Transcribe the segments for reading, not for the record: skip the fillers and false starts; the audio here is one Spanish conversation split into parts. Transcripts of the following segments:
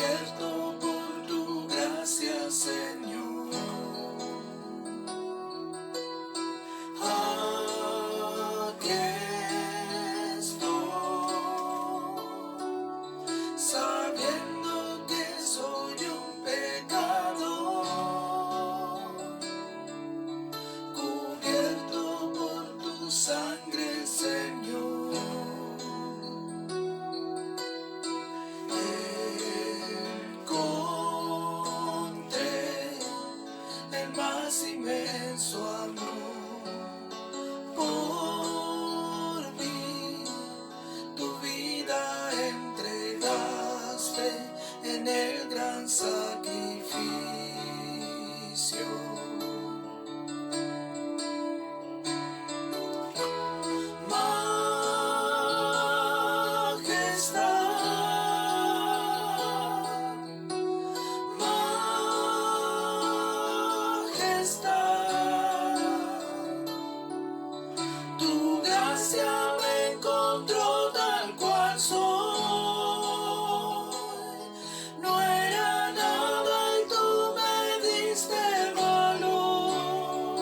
cubierto por tu gracia, Señor. Aquí estoy, sabiendo que soy un pecador, cubierto por tu sangre, Señor. Encontré el más inmenso amor por mí. Tu vida entregaste en el gran sacrificio. Tu gracia me encontró tal cual soy. No era nada y tú me diste valor.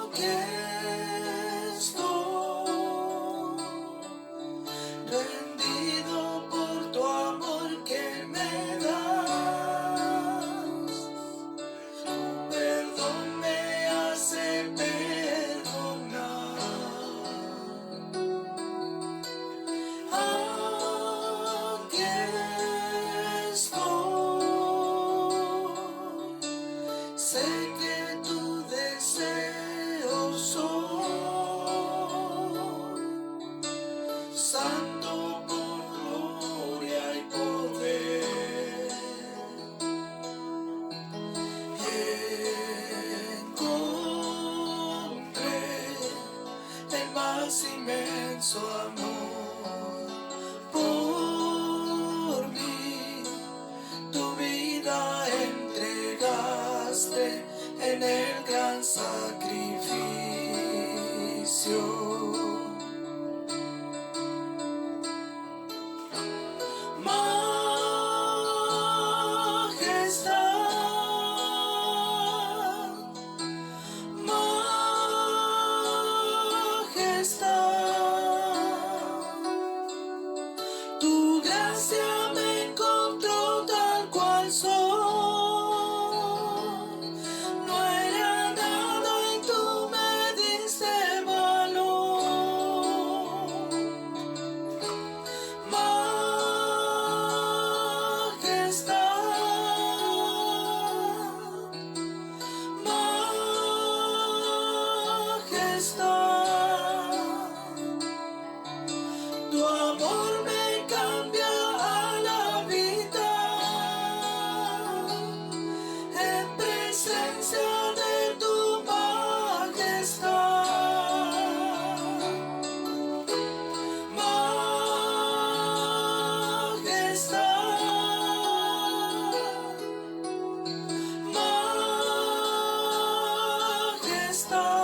Aquí estoy, rendido por tu amor que me das. Perdón me hace perdonar. Aquí estoy, sé que tu deseo soy, santo por gloria y poder. Encontré el más inmenso amor por mí. Tu vida entregaste en el gran sacrificio. Tu gracia me encontró tal cual soy. No era nada y tú me diste valor. Majestad, majestad, tu amor me cambia al habitar en presencia de tu majestad. Majestad, majestad,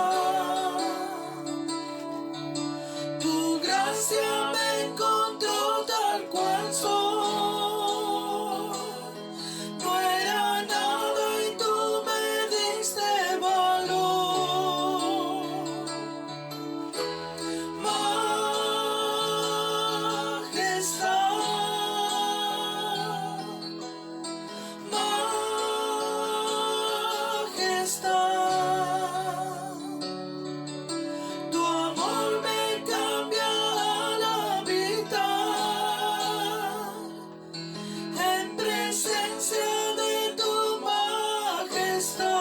tu gracia me encontró tal cual soy. No era nada y tú me diste valor. Majestad, majestad, tu amor me cambia al habitar en presencia de tu majestad.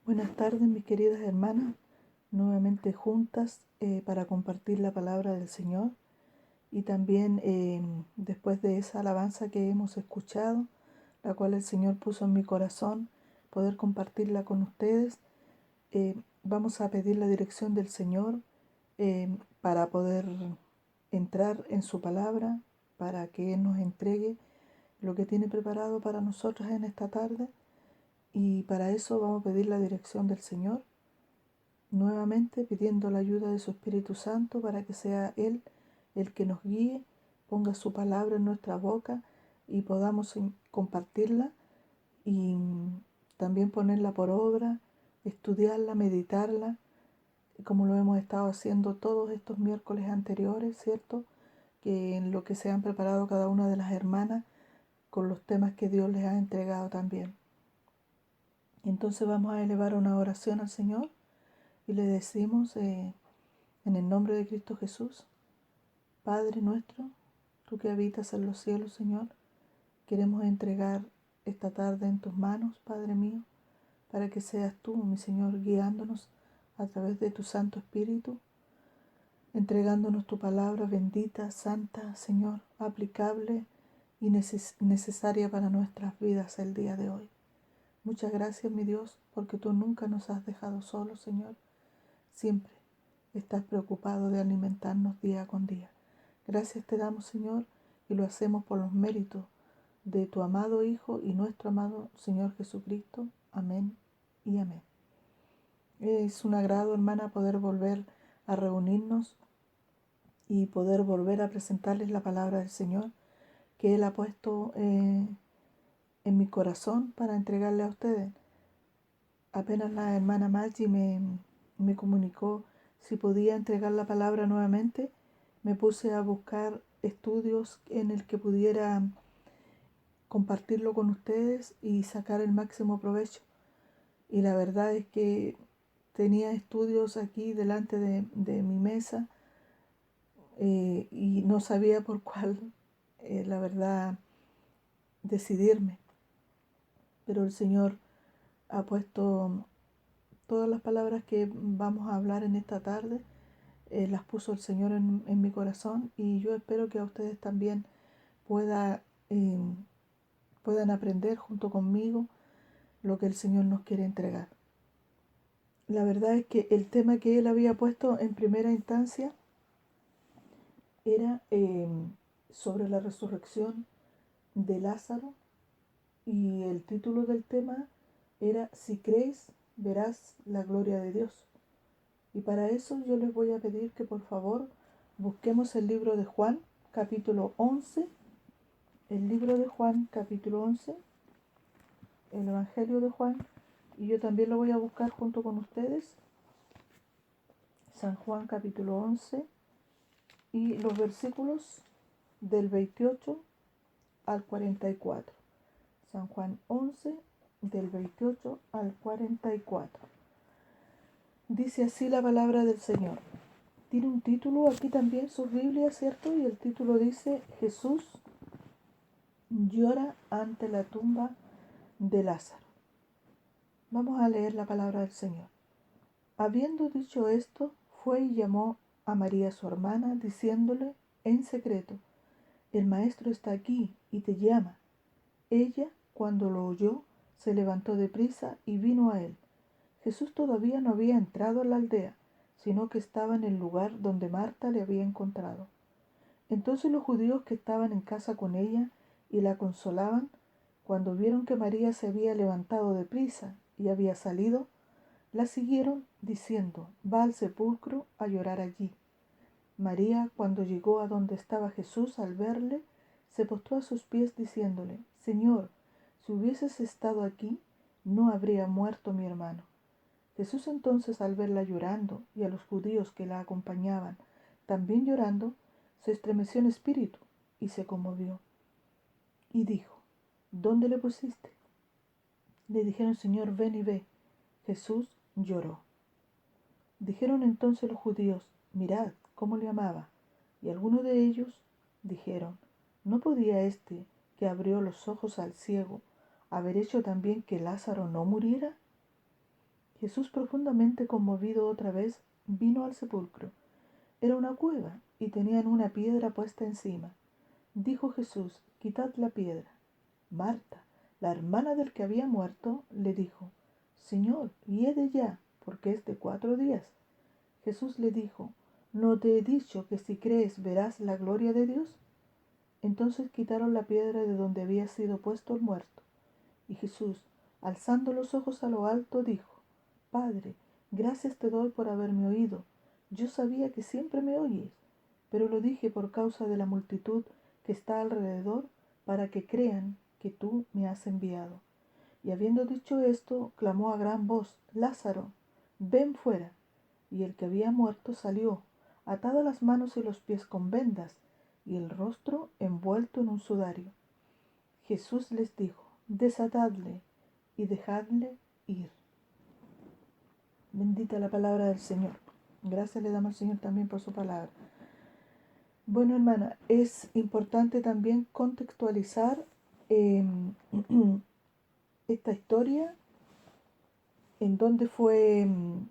Buenas tardes, mis queridas hermanas, nuevamente juntas para compartir la palabra del Señor y también después de esa alabanza que hemos escuchado, la cual el Señor puso en mi corazón, poder compartirla con ustedes vamos a pedir la dirección del Señor para poder entrar en su palabra, para que Él nos entregue lo que tiene preparado para nosotros en esta tarde. Y para eso vamos a pedir la dirección del Señor, nuevamente pidiendo la ayuda de su Espíritu Santo para que sea Él el que nos guíe, ponga su palabra en nuestra boca y podamos compartirla y también ponerla por obra, estudiarla, meditarla, como lo hemos estado haciendo todos estos miércoles anteriores, ¿cierto? Que en lo que se han preparado cada una de las hermanas con los temas que Dios les ha entregado también. Entonces vamos a elevar una oración al Señor y le decimos en el nombre de Cristo Jesús: Padre nuestro, tú que habitas en los cielos, Señor, queremos entregar esta tarde en tus manos, Padre mío, para que seas tú, mi Señor, guiándonos a través de tu Santo Espíritu, entregándonos tu palabra bendita, santa, Señor, aplicable y necesaria para nuestras vidas el día de hoy. Muchas gracias, mi Dios, porque tú nunca nos has dejado solos, Señor. Siempre estás preocupado de alimentarnos día con día. Gracias te damos, Señor, y lo hacemos por los méritos de tu amado Hijo y nuestro amado Señor Jesucristo. Amén y amén. Es un agrado, hermana, poder volver a reunirnos y poder volver a presentarles la palabra del Señor que Él ha puesto en mi corazón para entregarle a ustedes. Apenas la hermana Maggi me comunicó si podía entregar la palabra nuevamente, me puse a buscar estudios en el que pudiera compartirlo con ustedes y sacar el máximo provecho. Y la verdad es que tenía estudios aquí delante de mi mesa y no sabía por cuál, la verdad, decidirme. Pero el Señor ha puesto todas las palabras que vamos a hablar en esta tarde, las puso el Señor en mi corazón, y yo espero que a ustedes también puedan aprender junto conmigo lo que el Señor nos quiere entregar. La verdad es que el tema que Él había puesto en primera instancia era sobre la resurrección de Lázaro, y el título del tema era Si crees, verás la gloria de Dios. Y para eso yo les voy a pedir que por favor busquemos el libro de Juan, capítulo 11, el libro de Juan, capítulo 11, el Evangelio de Juan, y yo también lo voy a buscar junto con ustedes. San Juan, capítulo 11, y los versículos del 28 al 44. San Juan 11, del 28 al 44. Dice así la palabra del Señor. Tiene un título aquí también sus Biblias, ¿cierto? Y el título dice: Jesús llora ante la tumba de Lázaro. Vamos a leer la palabra del Señor. Habiendo dicho esto, fue y llamó a María su hermana, diciéndole en secreto: El maestro está aquí y te llama. Ella, cuando lo oyó, se levantó deprisa y vino a él. Jesús todavía no había entrado en la aldea, sino que estaba en el lugar donde Marta le había encontrado. Entonces los judíos que estaban en casa con ella y la consolaban, cuando vieron que María se había levantado deprisa y había salido, la siguieron diciendo: Va al sepulcro a llorar allí. María, cuando llegó a donde estaba Jesús, al verle, se postró a sus pies diciéndole: Señor, si hubieses estado aquí, no habría muerto mi hermano. Jesús entonces, al verla llorando y a los judíos que la acompañaban también llorando, se estremeció en espíritu y se conmovió. Y dijo: ¿Dónde le pusiste? Le dijeron: Señor, ven y ve. Jesús lloró. Dijeron entonces los judíos: Mirad cómo le amaba. Y algunos de ellos dijeron: ¿No podía este, que abrió los ojos al ciego, haber hecho también que Lázaro no muriera? Jesús, profundamente conmovido otra vez, vino al sepulcro. Era una cueva y tenían una piedra puesta encima. Dijo Jesús: Quitad la piedra. Marta, la hermana del que había muerto, le dijo: Señor, hiede ya, porque es de 4 días. Jesús le dijo: ¿no te he dicho que si crees verás la gloria de Dios? Entonces quitaron la piedra de donde había sido puesto el muerto. Y Jesús, alzando los ojos a lo alto, dijo: Padre, gracias te doy por haberme oído. Yo sabía que siempre me oyes, pero lo dije por causa de la multitud que está alrededor, para que crean que tú me has enviado. Y habiendo dicho esto, clamó a gran voz: Lázaro, ven fuera. Y el que había muerto salió, atado las manos y los pies con vendas, y el rostro envuelto en un sudario. Jesús les dijo: desatadle y dejadle ir. Bendita la palabra del Señor. Gracias le damos al Señor también por su palabra. Bueno, hermana, es importante también contextualizar esta historia, en dónde fue, en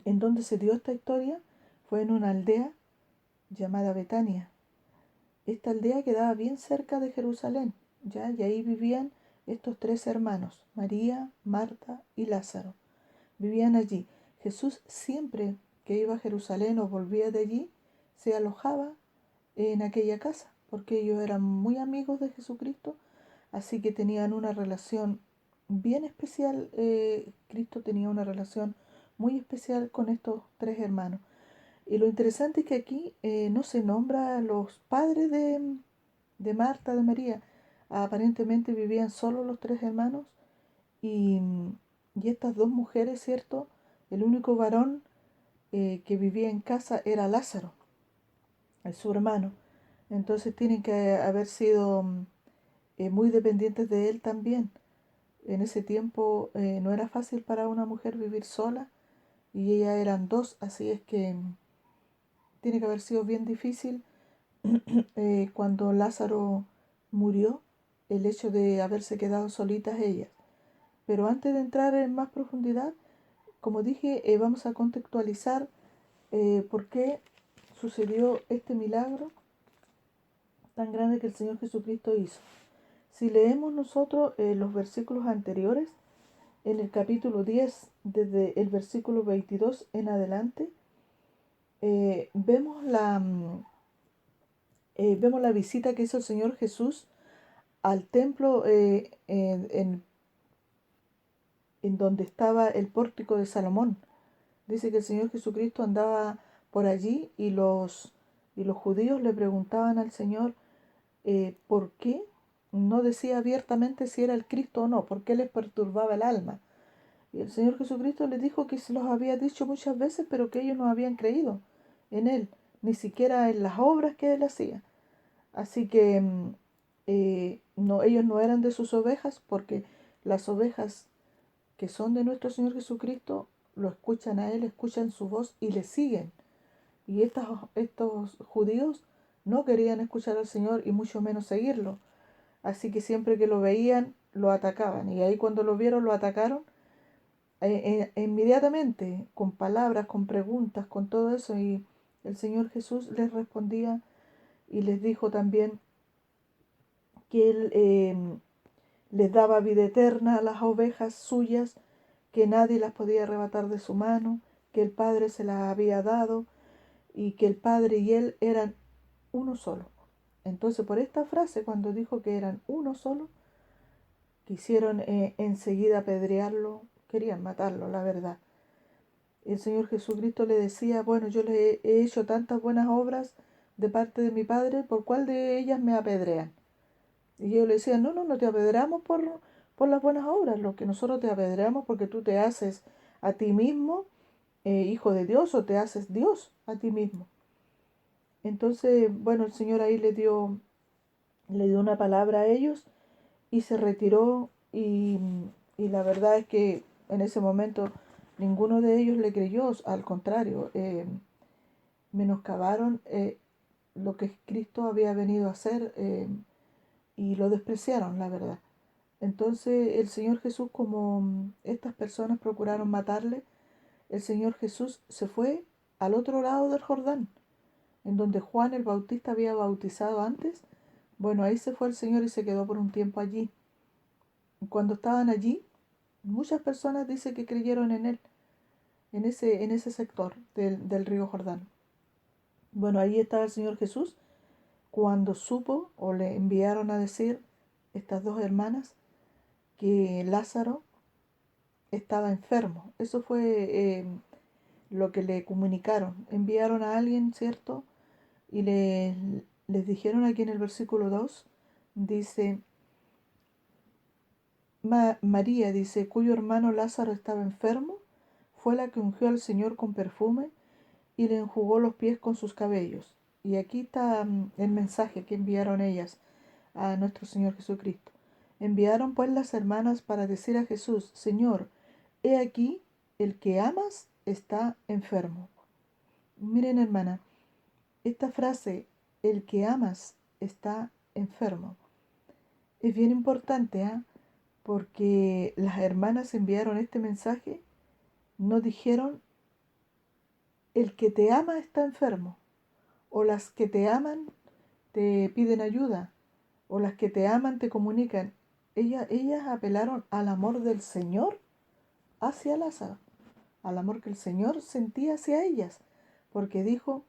dónde se dio esta historia. Fue en una aldea llamada Betania. Esta aldea quedaba bien cerca de Jerusalén, ¿ya? Y ahí vivían estos 3 hermanos, María, Marta y Lázaro. Vivían allí. Jesús, siempre que iba a Jerusalén o volvía de allí, se alojaba en aquella casa, porque ellos eran muy amigos de Jesucristo, así que tenían una relación bien especial. Cristo tenía una relación muy especial con estos 3 hermanos. Y lo interesante es que aquí no se nombra a los padres de Marta, de María. Aparentemente vivían solo los 3 hermanos y, y estas 2 mujeres, ¿cierto? El único varón que vivía en casa era Lázaro, su hermano. Entonces tienen que haber sido muy dependientes de él también. En ese tiempo no era fácil para una mujer vivir sola y ellas eran 2, así es que tiene que haber sido bien difícil cuando Lázaro murió, el hecho de haberse quedado solitas ellas. Pero antes de entrar en más profundidad, como dije, vamos a contextualizar por qué sucedió este milagro tan grande que el Señor Jesucristo hizo. Si leemos nosotros los versículos anteriores, en el capítulo 10, desde el versículo 22 en adelante, vemos la visita que hizo el Señor Jesús al templo en donde estaba el pórtico de Salomón. Dice que el Señor Jesucristo andaba por allí y los judíos le preguntaban al Señor por qué no decía abiertamente si era el Cristo o no, por qué les perturbaba el alma. Y el Señor Jesucristo les dijo que se los había dicho muchas veces, pero que ellos no habían creído en Él, ni siquiera en las obras que Él hacía. Así que no, ellos no eran de sus ovejas, porque las ovejas que son de nuestro Señor Jesucristo lo escuchan a Él, escuchan su voz y le siguen. Y estos judíos no querían escuchar al Señor y mucho menos seguirlo. Así que siempre que lo veían, lo atacaban. Y ahí cuando lo vieron, lo atacaron inmediatamente, con palabras, con preguntas, con todo eso. Y el Señor Jesús les respondía y les dijo también que Él les daba vida eterna a las ovejas suyas, que nadie las podía arrebatar de su mano, que el Padre se las había dado y que el Padre y Él eran uno solo. Entonces, por esta frase, cuando dijo que eran uno solo, quisieron enseguida apedrearlo, querían matarlo, la verdad. El Señor Jesucristo le decía: bueno, yo les he hecho tantas buenas obras de parte de mi Padre, ¿por cuál de ellas me apedrean? Y ellos le decían: no te apedreamos por las buenas obras, lo que nosotros te apedreamos porque tú te haces a ti mismo hijo de Dios, o te haces Dios a ti mismo. Entonces, bueno, el Señor ahí le dio una palabra a ellos y se retiró, y la verdad es que en ese momento ninguno de ellos le creyó. Al contrario, menoscabaron lo que Cristo había venido a hacer, y lo despreciaron, la verdad. Entonces el Señor Jesús, como estas personas procuraron matarle, el Señor Jesús se fue al otro lado del Jordán, en donde Juan el Bautista había bautizado antes. Bueno, ahí se fue el Señor y se quedó por un tiempo allí. Cuando estaban allí, muchas personas dicen que creyeron en Él. en ese sector del río Jordán. Bueno, ahí estaba el Señor Jesús cuando supo o le enviaron a decir estas dos hermanas que Lázaro estaba enfermo. Eso fue lo que le comunicaron. Enviaron a alguien, ¿cierto? Y les dijeron aquí en el versículo 2, dice, María, dice, cuyo hermano Lázaro estaba enfermo, fue la que ungió al Señor con perfume y le enjugó los pies con sus cabellos. Y aquí está el mensaje que enviaron ellas a nuestro Señor Jesucristo. Enviaron pues las hermanas para decir a Jesús, Señor, he aquí, el que amas está enfermo. Miren, hermana, esta frase, el que amas está enfermo, es bien importante, ¿eh? Porque las hermanas enviaron este mensaje, no dijeron, el que te ama está enfermo, o las que te aman te piden ayuda, o las que te aman te comunican. Ellas apelaron al amor del Señor hacia Lázaro, al amor que el Señor sentía hacia ellas, porque dijo,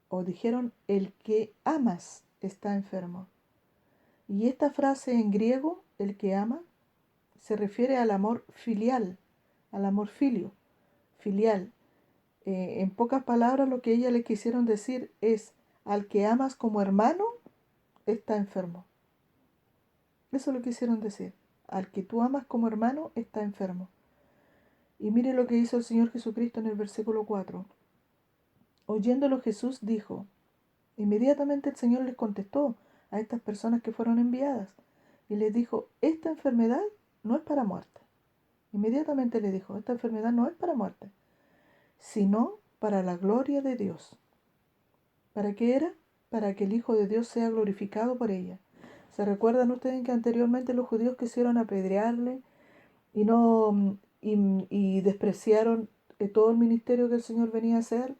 o dijeron, el que amas está enfermo. Y esta frase en griego, el que ama, se refiere al amor filial, al amor filio, filial. En pocas palabras, lo que ellas le quisieron decir es, al que amas como hermano, está enfermo. Eso lo quisieron decir. Al que tú amas como hermano, está enfermo. Y mire lo que hizo el Señor Jesucristo en el versículo 4. Oyéndolo Jesús dijo, inmediatamente el Señor les contestó a estas personas que fueron enviadas y les dijo, esta enfermedad no es para muerte. Inmediatamente le dijo, esta enfermedad no es para muerte, sino para la gloria de Dios. ¿Para qué era? Para que el Hijo de Dios sea glorificado por ella. ¿Se recuerdan ustedes que anteriormente los judíos quisieron apedrearle y no y despreciaron todo el ministerio que el Señor venía a hacer?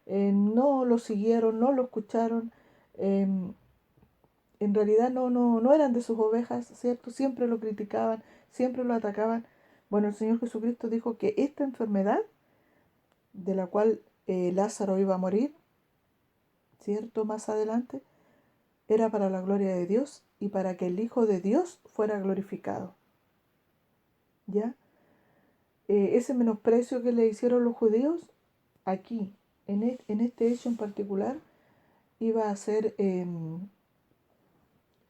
No lo siguieron, no lo escucharon. En realidad no eran de sus ovejas, ¿cierto? Siempre lo criticaban, siempre lo atacaban. Bueno, el Señor Jesucristo dijo que esta enfermedad, de la cual Lázaro iba a morir, ¿cierto? Más adelante, era para la gloria de Dios y para que el Hijo de Dios fuera glorificado. ¿Ya? Ese menosprecio que le hicieron los judíos, aquí, en este hecho en particular, iba a ser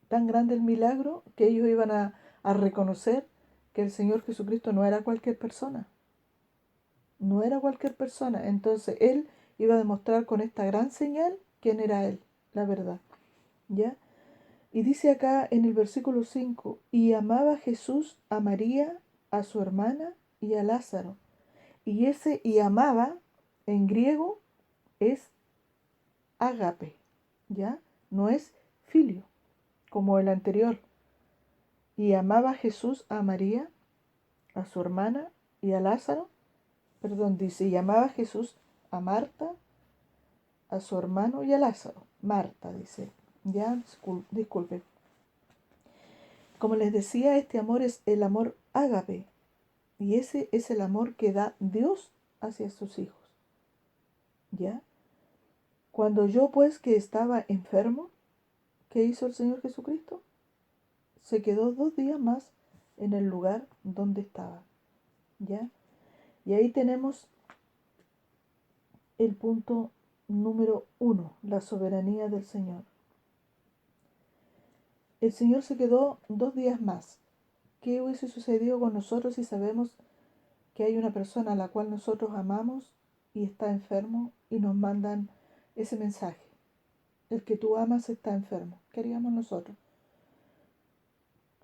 tan grande el milagro que ellos iban a reconocer que el Señor Jesucristo no era cualquier persona. No era cualquier persona. Entonces Él iba a demostrar con esta gran señal quién era Él, la verdad. ¿Ya? Y dice acá en el versículo 5, y amaba Jesús a María, a su hermana y a Lázaro. Y ese y amaba en griego es ágape, ¿ya? No es filio, como el anterior. Y amaba Jesús a María, a su hermana y a Lázaro. Perdón, dice, y amaba Jesús a Marta, a su hermano y a Lázaro. Marta, dice. Ya, disculpe. Como les decía, este amor es el amor ágape. Y ese es el amor que da Dios hacia sus hijos. ¿Ya? Cuando yo pues que estaba enfermo, ¿qué hizo el Señor Jesucristo? Se quedó 2 días más en el lugar donde estaba. ¿Ya? Y ahí tenemos el punto número 1, la soberanía del Señor. El Señor se quedó 2 días más. ¿Qué hubiese sucedido con nosotros si sabemos que hay una persona a la cual nosotros amamos y está enfermo y nos mandan ese mensaje? El que tú amas está enfermo. ¿Qué haríamos nosotros?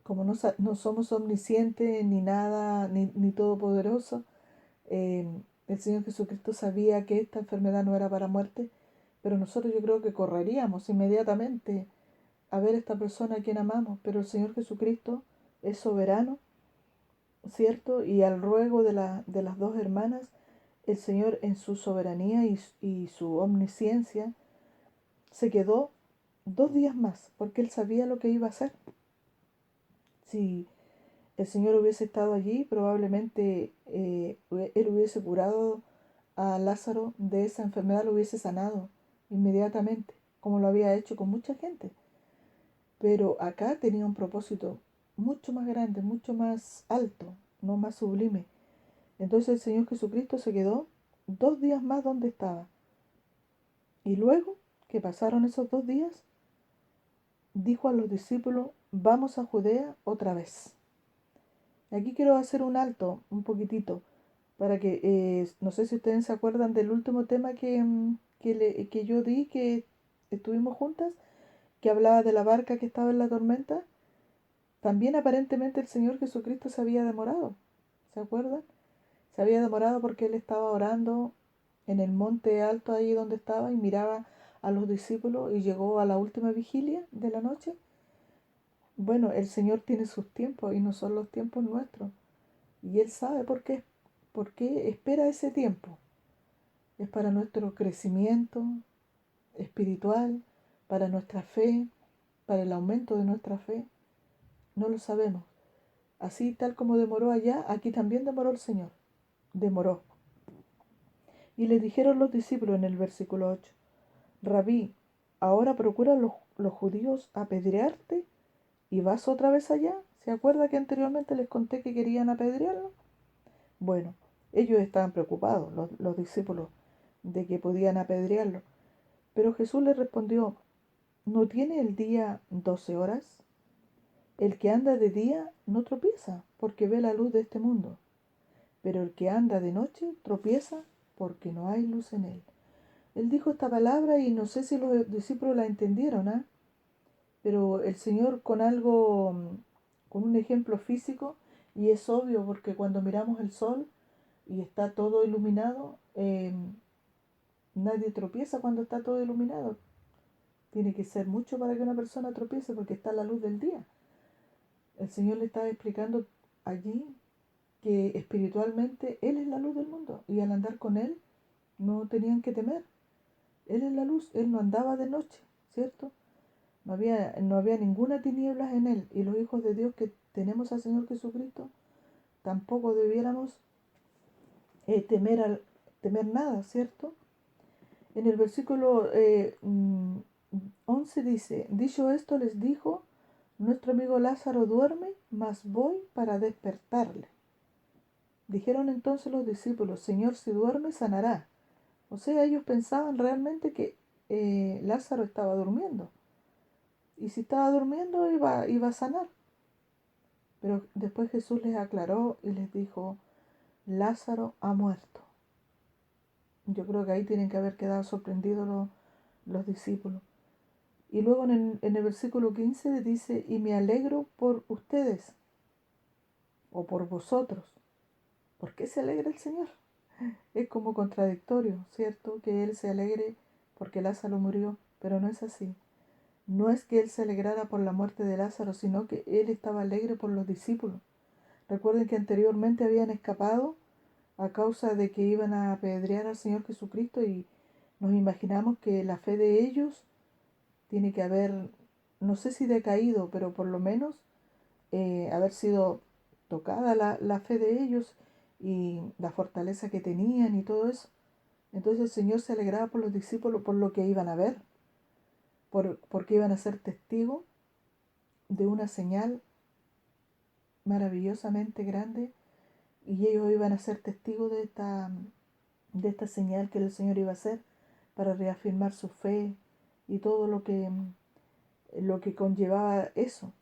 Como no somos omniscientes ni nada, ni todopoderoso, el Señor Jesucristo sabía que esta enfermedad no era para muerte, pero nosotros yo creo que correríamos inmediatamente a ver a esta persona a quien amamos, pero el Señor Jesucristo es soberano, ¿cierto? Y al ruego de las dos hermanas, el Señor en su soberanía y su omnisciencia se quedó 2 días más, porque Él sabía lo que iba a hacer. Si el Señor hubiese estado allí, probablemente Él hubiese hubiese curado a Lázaro de esa enfermedad, lo hubiese sanado inmediatamente, como lo había hecho con mucha gente. Pero acá tenía un propósito mucho más grande, mucho más alto, no más sublime. Entonces el Señor Jesucristo se quedó 2 días más donde estaba. Y luego que pasaron esos 2 días, dijo a los discípulos, vamos a Judea otra vez. Aquí quiero hacer un alto, un poquitito, para que, no sé si ustedes se acuerdan del último tema que yo di, que estuvimos juntas, que hablaba de la barca que estaba en la tormenta. También aparentemente el Señor Jesucristo se había demorado, ¿se acuerdan? Se había demorado porque Él estaba orando en el monte alto ahí donde estaba y miraba a los discípulos y llegó a la última vigilia de la noche. Bueno, el Señor tiene sus tiempos y no son los tiempos nuestros. Y Él sabe por qué espera ese tiempo. Es para nuestro crecimiento espiritual, para nuestra fe, para el aumento de nuestra fe. No lo sabemos. Así tal como demoró allá, aquí también demoró el Señor. Demoró. Y le dijeron los discípulos en el versículo 8, Rabí, ahora procuran los judíos apedrearte y vas otra vez allá. ¿Se acuerda que anteriormente les conté que querían apedrearlo? Bueno, ellos estaban preocupados, los discípulos, de que podían apedrearlo. Pero Jesús les respondió, ¿no tiene el día 12 horas? El que anda de día no tropieza, porque ve la luz de este mundo. Pero el que anda de noche tropieza, porque no hay luz en él. Él dijo esta palabra y no sé si los discípulos la entendieron, ¿ah? Pero el Señor con algo, con un ejemplo físico, y es obvio porque cuando miramos el sol y está todo iluminado, nadie tropieza cuando está todo iluminado. Tiene que ser mucho para que una persona tropiece porque está la luz del día. El Señor le estaba explicando allí que espiritualmente Él es la luz del mundo y al andar con Él no tenían que temer. Él es la luz, Él no andaba de noche, ¿cierto? No había ninguna tinieblas en Él y los hijos de Dios que tenemos al Señor Jesucristo tampoco debiéramos temer nada, ¿cierto? En el versículo 11 dice, dicho esto les dijo, nuestro amigo Lázaro duerme, mas voy para despertarle. Dijeron entonces los discípulos, Señor, si duerme, sanará. O sea, ellos pensaban realmente que Lázaro estaba durmiendo. Y si estaba durmiendo, iba a sanar. Pero después Jesús les aclaró y les dijo, Lázaro ha muerto. Yo creo que ahí tienen que haber quedado sorprendidos los discípulos. Y luego en el versículo 15 dice, y me alegro por ustedes o por vosotros. ¿Por qué se alegra el Señor? Es como contradictorio, ¿cierto? Que Él se alegre porque Lázaro murió, pero no es así. No es que Él se alegrara por la muerte de Lázaro, sino que Él estaba alegre por los discípulos. Recuerden que anteriormente habían escapado a causa de que iban a apedrear al Señor Jesucristo y nos imaginamos que la fe de ellos tiene que haber, no sé si decaído, pero por lo menos haber sido tocada la fe de ellos y la fortaleza que tenían y todo eso. Entonces el Señor se alegraba por los discípulos por lo que iban a ver, porque iban a ser testigos de una señal maravillosamente grande y ellos iban a ser testigos de esta señal que el Señor iba a hacer para reafirmar su fe y todo lo que conllevaba eso.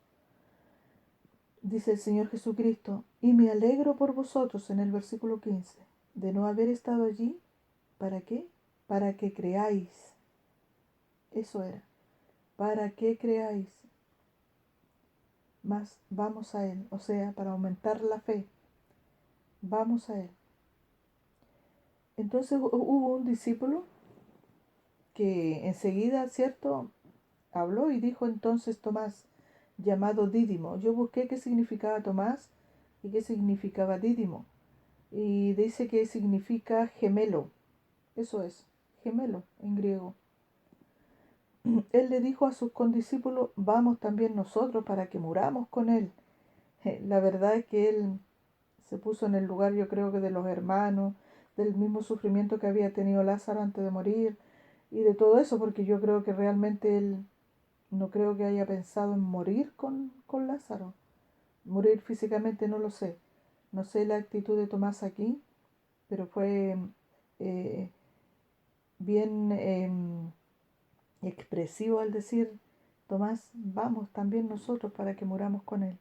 Dice el Señor Jesucristo, y me alegro por vosotros en el versículo 15, de no haber estado allí. ¿Para qué? Para que creáis. Eso era. Para que creáis. Más vamos a Él. O sea, para aumentar la fe. Vamos a Él. Entonces hubo un discípulo que enseguida, ¿cierto? Habló y dijo entonces Tomás, llamado Dídimo. Yo busqué qué significaba Tomás y qué significaba Dídimo. Y dice que significa gemelo. Eso es, gemelo en griego. Él le dijo a sus condiscípulos, vamos también nosotros para que muramos con él. La verdad es que él se puso en el lugar, yo creo que de los hermanos, del mismo sufrimiento que había tenido Lázaro antes de morir y de todo eso, porque yo creo que realmente él no creo que haya pensado en morir con Lázaro. Morir físicamente no lo sé. No sé la actitud de Tomás aquí, pero fue eh, bien expresivo al decir, Tomás, vamos también nosotros para que muramos con él.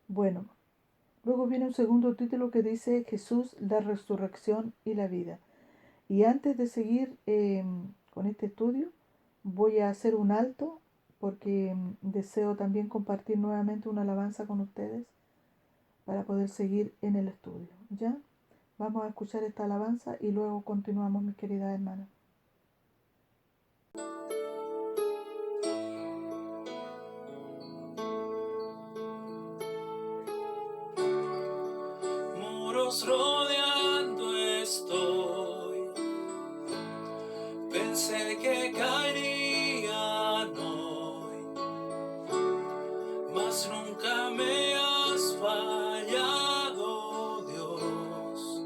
Bueno, luego viene un segundo título que dice Jesús, la resurrección y la vida. Y antes de seguir con este estudio, voy a hacer un alto porque deseo también compartir nuevamente una alabanza con ustedes para poder seguir en el estudio. ¿Ya? Vamos a escuchar esta alabanza y luego continuamos, mis queridas hermanas. Muros rodeando estoy, pensé que caerían hoy, mas nunca me has fallado, Dios.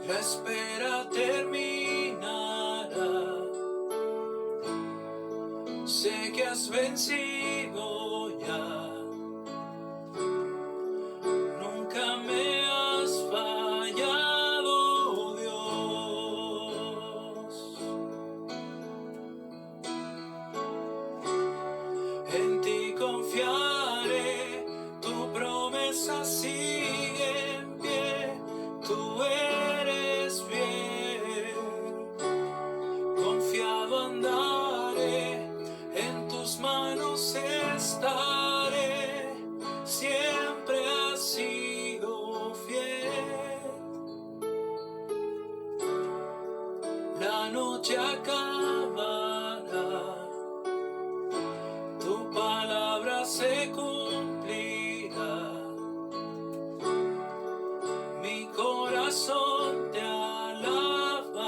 La espera terminará, sé que has vencido ya. Nunca me has fallado, Dios. En ti confiaré, tu promesa sigue en pie, tú eres fiel. Confiado andaré, en tus manos estaré, siempre has sido fiel. La noche acabará, tu palabra se cumplirá, mi corazón te alabará.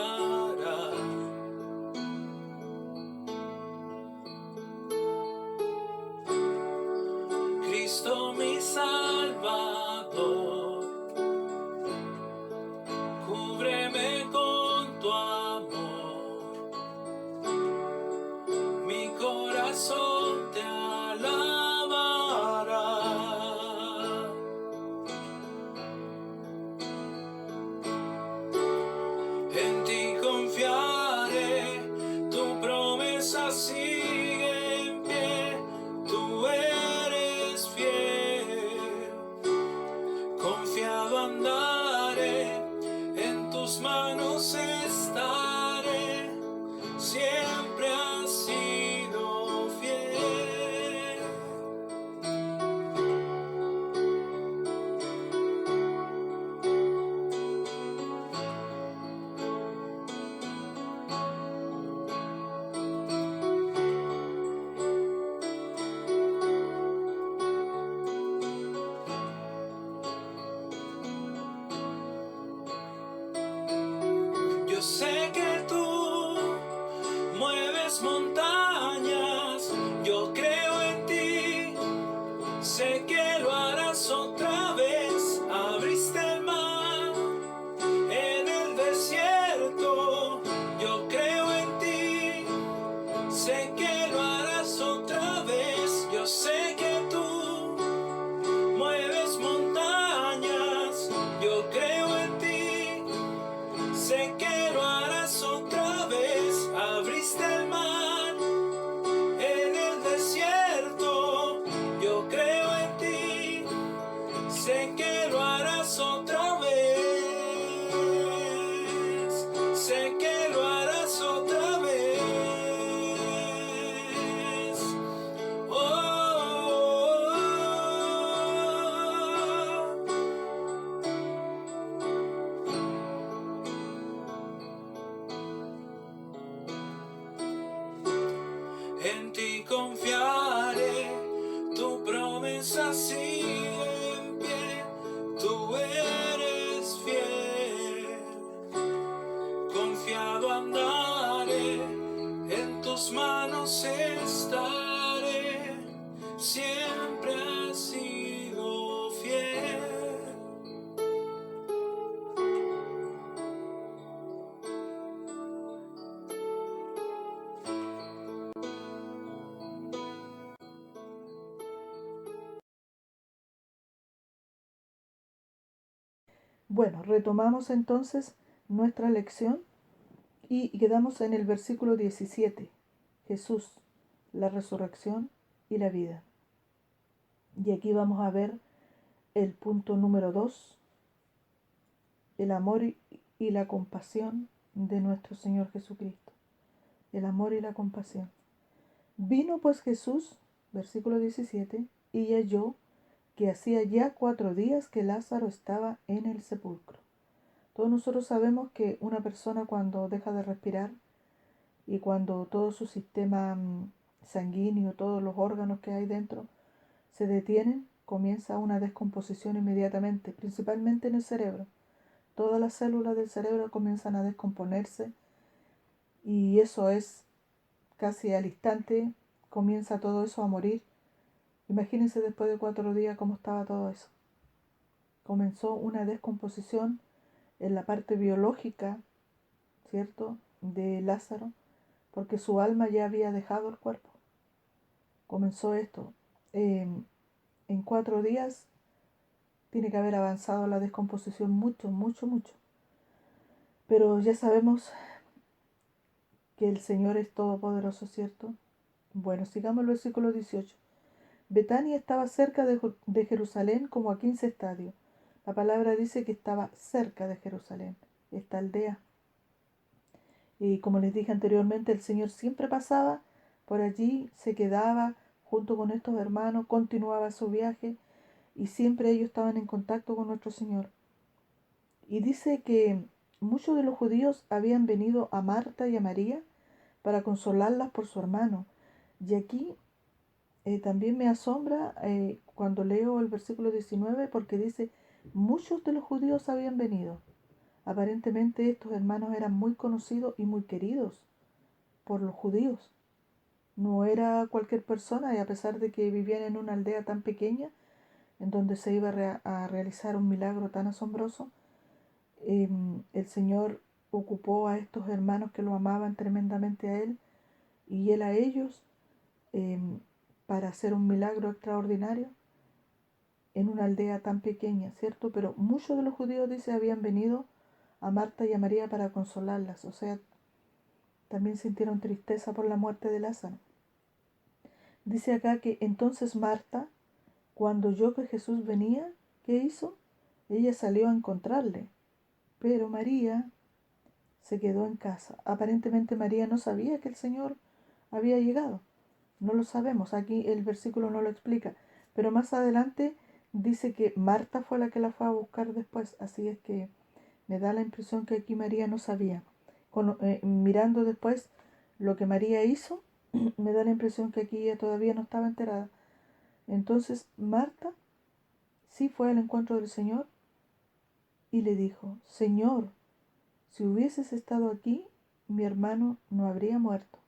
Cristo mi Salvador, cúbreme con tu amor, mi corazón te alabará. En ti confiaré, tu promesa sigue en pie, tú eres fiel. Confiado andaré, en tus manos estaré, siempre has sido fiel. Yo sé que tú mueves montañas, yo creo en ti, sé que lo harás otra vez. Abriste el mar en el desierto, yo creo en ti, sé que lo harás otra vez. Yo sé que tú mueves montañas, yo creo en ti, sé que lo harás otra vez. Abriste el mar en el desierto, yo creo en ti, sé que lo harás otra vez, sé que lo harás otra vez. Oh, oh, oh. En ti confiaré, tu promesa sigue en pie, tú eres Bueno, retomamos entonces nuestra lección y quedamos en el versículo 17. Jesús, la resurrección y la vida. Y aquí vamos a ver el punto número 2, el amor y la compasión de nuestro Señor Jesucristo. El amor y la compasión. Vino pues Jesús, versículo 17, y halló que hacía ya 4 días que Lázaro estaba en el sepulcro. Todos nosotros sabemos que una persona cuando deja de respirar y cuando todo su sistema sanguíneo, todos los órganos que hay dentro se detienen, comienza una descomposición inmediatamente, principalmente en el cerebro. Todas las células del cerebro comienzan a descomponerse y eso es casi al instante, comienza todo eso a morir. Imagínense después de 4 días cómo estaba todo eso. Comenzó una descomposición en la parte biológica, ¿cierto?, de Lázaro, porque su alma ya había dejado el cuerpo. Comenzó esto. En 4 días tiene que haber avanzado la descomposición mucho, mucho, mucho. Pero ya sabemos que el Señor es todopoderoso, ¿cierto? Bueno, sigamos el versículo 18. Betania estaba cerca de Jerusalén como a 15 estadios. La palabra dice que estaba cerca de Jerusalén, esta aldea. Y como les dije anteriormente, el Señor siempre pasaba por allí, se quedaba junto con estos hermanos, continuaba su viaje y siempre ellos estaban en contacto con nuestro Señor. Y dice que muchos de los judíos habían venido a Marta y a María para consolarlas por su hermano. Y aquí también me asombra cuando leo el versículo 19 porque dice, muchos de los judíos habían venido. Aparentemente estos hermanos eran muy conocidos y muy queridos por los judíos. No era cualquier persona y a pesar de que vivían en una aldea tan pequeña en donde se iba a realizar un milagro tan asombroso, el Señor ocupó a estos hermanos que lo amaban tremendamente a Él y Él a ellos para hacer un milagro extraordinario en una aldea tan pequeña, ¿cierto? Pero muchos de los judíos, dice, habían venido a Marta y a María para consolarlas, o sea, también sintieron tristeza por la muerte de Lázaro. Dice acá que entonces Marta, cuando oyó que Jesús venía, ¿qué hizo? Ella salió a encontrarle, pero María se quedó en casa. Aparentemente María no sabía que el Señor había llegado. No lo sabemos, aquí el versículo no lo explica, pero más adelante dice que Marta fue la que la fue a buscar después, así es que me da la impresión que aquí María no sabía. Mirando después lo que María hizo, me da la impresión que aquí ella todavía no estaba enterada. Entonces Marta sí fue al encuentro del Señor y le dijo, Señor, si hubieses estado aquí, mi hermano no habría muerto.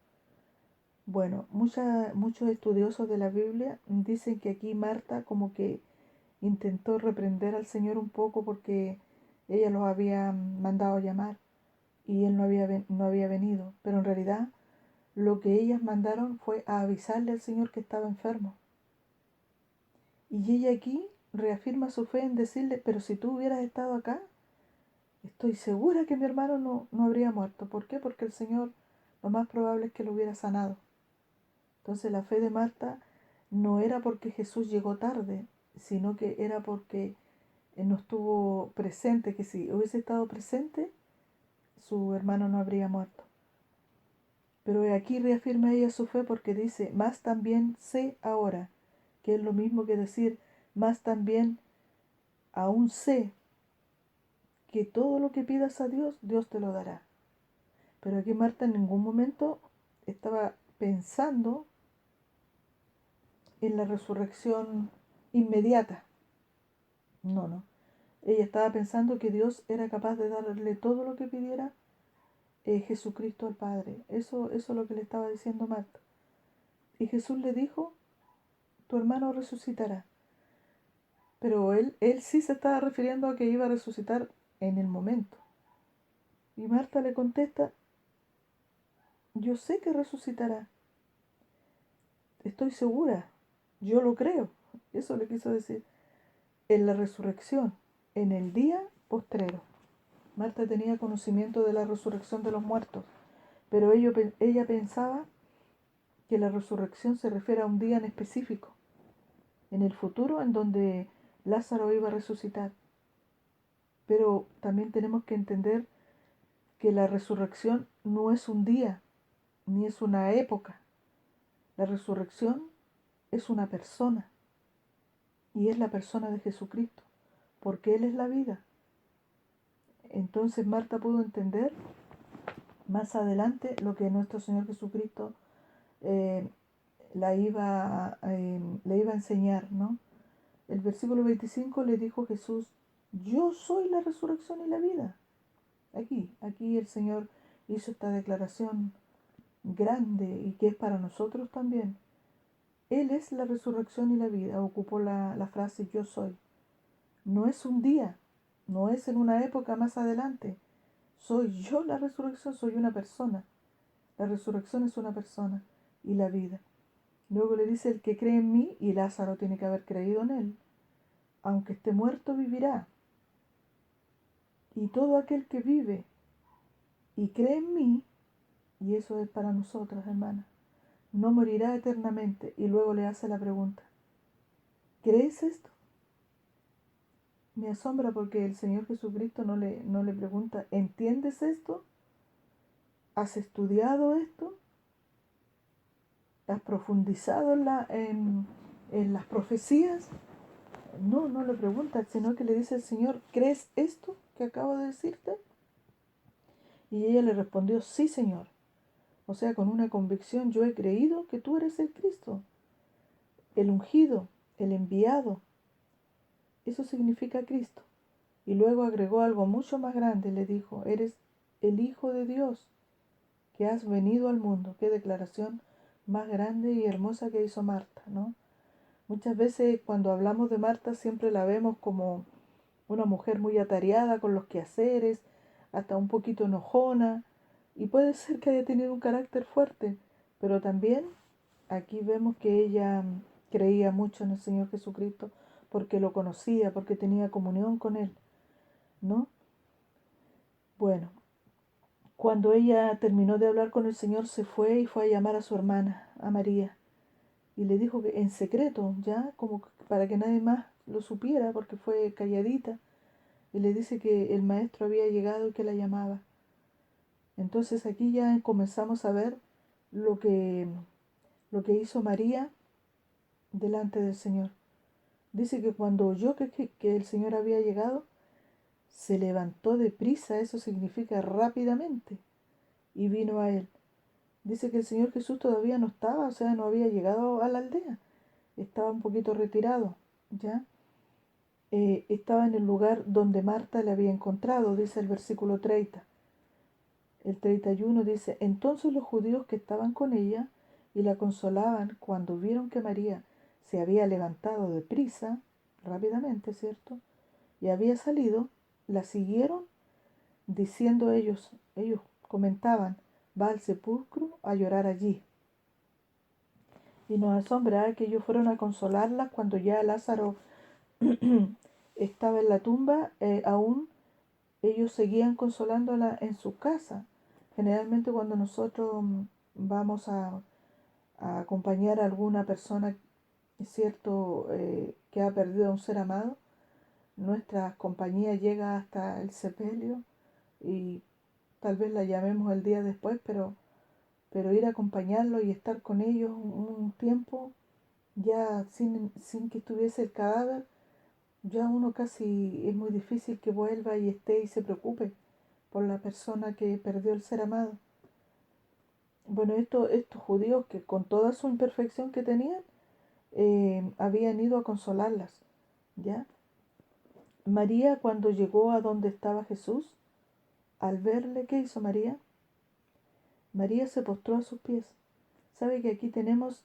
Bueno, muchos estudiosos de la Biblia dicen que aquí Marta como que intentó reprender al Señor un poco porque ella los había mandado a llamar y él no había venido. Pero en realidad lo que ellas mandaron fue a avisarle al Señor que estaba enfermo. Y ella aquí reafirma su fe en decirle, pero si tú hubieras estado acá, estoy segura que mi hermano no habría muerto. ¿Por qué? Porque el Señor lo más probable es que lo hubiera sanado. Entonces la fe de Marta no era porque Jesús llegó tarde, sino que era porque no estuvo presente, que si hubiese estado presente, su hermano no habría muerto. Pero aquí reafirma ella su fe porque dice, más también sé ahora, que es lo mismo que decir, más también aún sé que todo lo que pidas a Dios, Dios te lo dará. Pero aquí Marta en ningún momento estaba pensando en la resurrección inmediata. No. Ella estaba pensando que Dios era capaz de darle todo lo que pidiera Jesucristo al Padre. Eso es lo que le estaba diciendo Marta. Y Jesús le dijo, tu hermano resucitará. Pero él sí se estaba refiriendo a que iba a resucitar en el momento. Y Marta le contesta, yo sé que resucitará. Estoy segura. Yo lo creo. Eso le quiso decir. En la resurrección, en el día postrero. Marta tenía conocimiento de la resurrección de los muertos, pero ella pensaba que la resurrección se refiere a un día en específico, en el futuro, en donde Lázaro iba a resucitar. Pero también tenemos que entender que la resurrección no es un día, ni es una época. La resurrección es una persona, y es la persona de Jesucristo, porque Él es la vida. Entonces Marta pudo entender más adelante lo que nuestro Señor Jesucristo eh, le iba a enseñar, ¿no? El versículo 25 le dijo Jesús: yo soy la resurrección y la vida. Aquí el Señor hizo esta declaración grande y que es para nosotros también. Él es la resurrección y la vida. Ocupó la frase yo soy. No es un día, no es en una época más adelante. Soy yo la resurrección, soy una persona. La resurrección es una persona y la vida. Luego le dice: el que cree en mí, y Lázaro tiene que haber creído en él, aunque esté muerto, vivirá. Y todo aquel que vive y cree en mí, y eso es para nosotras, hermanas, no morirá eternamente. Y luego le hace la pregunta: ¿crees esto? Me asombra porque el Señor Jesucristo no le pregunta: ¿entiendes esto? ¿Has estudiado esto? ¿Has profundizado en las profecías? No le pregunta, sino que le dice al Señor: ¿crees esto que acabo de decirte? Y ella le respondió: sí, Señor. O sea, con una convicción: yo he creído que tú eres el Cristo, el ungido, el enviado. Eso significa Cristo. Y luego agregó algo mucho más grande, le dijo: eres el Hijo de Dios, que has venido al mundo. Qué declaración más grande y hermosa que hizo Marta, ¿no? Muchas veces cuando hablamos de Marta siempre la vemos como una mujer muy atareada con los quehaceres, hasta un poquito enojona, y puede ser que haya tenido un carácter fuerte, pero también aquí vemos que ella creía mucho en el Señor Jesucristo porque lo conocía, porque tenía comunión con Él, ¿no? Bueno, cuando ella terminó de hablar con el Señor, se fue y fue a llamar a su hermana, a María, y le dijo que en secreto, ya, como para que nadie más lo supiera, porque fue calladita, y le dice que el maestro había llegado y que la llamaba. Entonces aquí ya comenzamos a ver lo que, lo que hizo María delante del Señor. Dice que cuando oyó que el Señor había llegado, se levantó deprisa, eso significa rápidamente, y vino a él. Dice que el Señor Jesús todavía no estaba, o sea, no había llegado a la aldea, estaba un poquito retirado, ¿ya? Estaba en el lugar donde Marta le había encontrado, dice el versículo 30. El 31 dice: entonces los judíos que estaban con ella y la consolaban, cuando vieron que María se había levantado de prisa, rápidamente, ¿cierto?, y había salido, la siguieron, diciendo ellos comentaban: va al sepulcro a llorar allí. Y nos asombra que ellos fueron a consolarla cuando ya Lázaro estaba en la tumba, aún ellos seguían consolándola en su casa. Generalmente cuando nosotros vamos a acompañar a alguna persona, es cierto, que ha perdido a un ser amado, nuestra compañía llega hasta el sepelio y tal vez la llamemos el día después, pero ir a acompañarlo y estar con ellos un tiempo, ya sin que estuviese el cadáver, ya uno casi es muy difícil que vuelva y esté y se preocupe por la persona que perdió el ser amado. Bueno, estos judíos que con toda su imperfección que tenían, habían ido a consolarlas, ¿ya? María, cuando llegó a donde estaba Jesús, al verle, ¿qué hizo María? María se postró a sus pies. ¿Sabe que aquí tenemos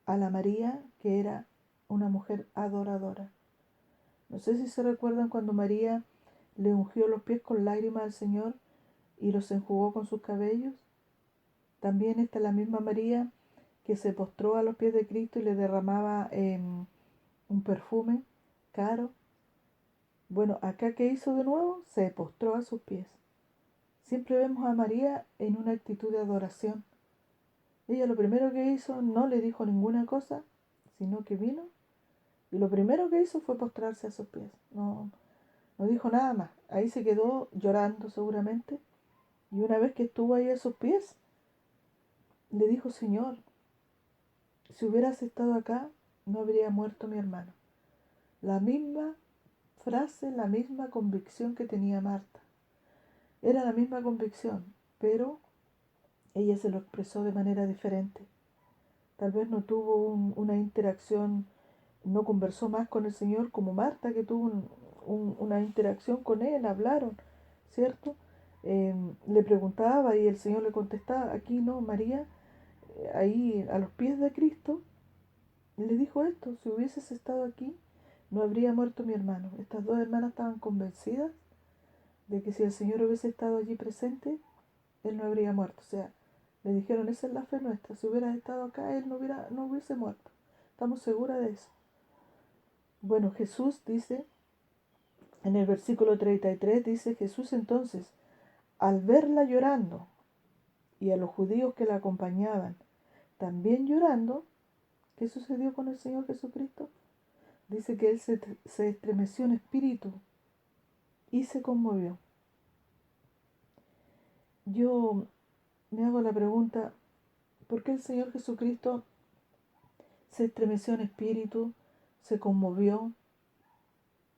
a la María que era una mujer adoradora? No sé si se recuerdan cuando María le ungió los pies con lágrimas al Señor y los enjugó con sus cabellos. También está la misma María que se postró a los pies de Cristo y le derramaba un perfume caro. Bueno, acá ¿qué hizo de nuevo? Se postró a sus pies. Siempre vemos a María en una actitud de adoración. Ella lo primero que hizo no le dijo ninguna cosa, sino que vino y lo primero que hizo fue postrarse a sus pies. No dijo nada más. Ahí se quedó llorando seguramente. Y una vez que estuvo ahí a sus pies, le dijo: Señor, si hubieras estado acá, no habría muerto mi hermano. La misma frase, la misma convicción que tenía Marta. Era la misma convicción, pero ella se lo expresó de manera diferente. Tal vez no tuvo una interacción, no conversó más con el Señor como Marta, que tuvo una interacción con él, hablaron, ¿cierto? Le preguntaba y el Señor le contestaba. Aquí no, María, ahí a los pies de Cristo, le dijo esto: si hubieses estado aquí, no habría muerto mi hermano. Estas dos hermanas estaban convencidas de que si el Señor hubiese estado allí presente, él no habría muerto. O sea, le dijeron: esa es la fe nuestra, si hubieras estado acá, él no hubiese muerto. Estamos seguras de eso. Bueno, Jesús dice, en el versículo 33, dice: Jesús entonces, al verla llorando, y a los judíos que la acompañaban también llorando, ¿qué sucedió con el Señor Jesucristo? Dice que él se estremeció en espíritu y se conmovió. Yo me hago la pregunta: ¿por qué el Señor Jesucristo se estremeció en espíritu, se conmovió?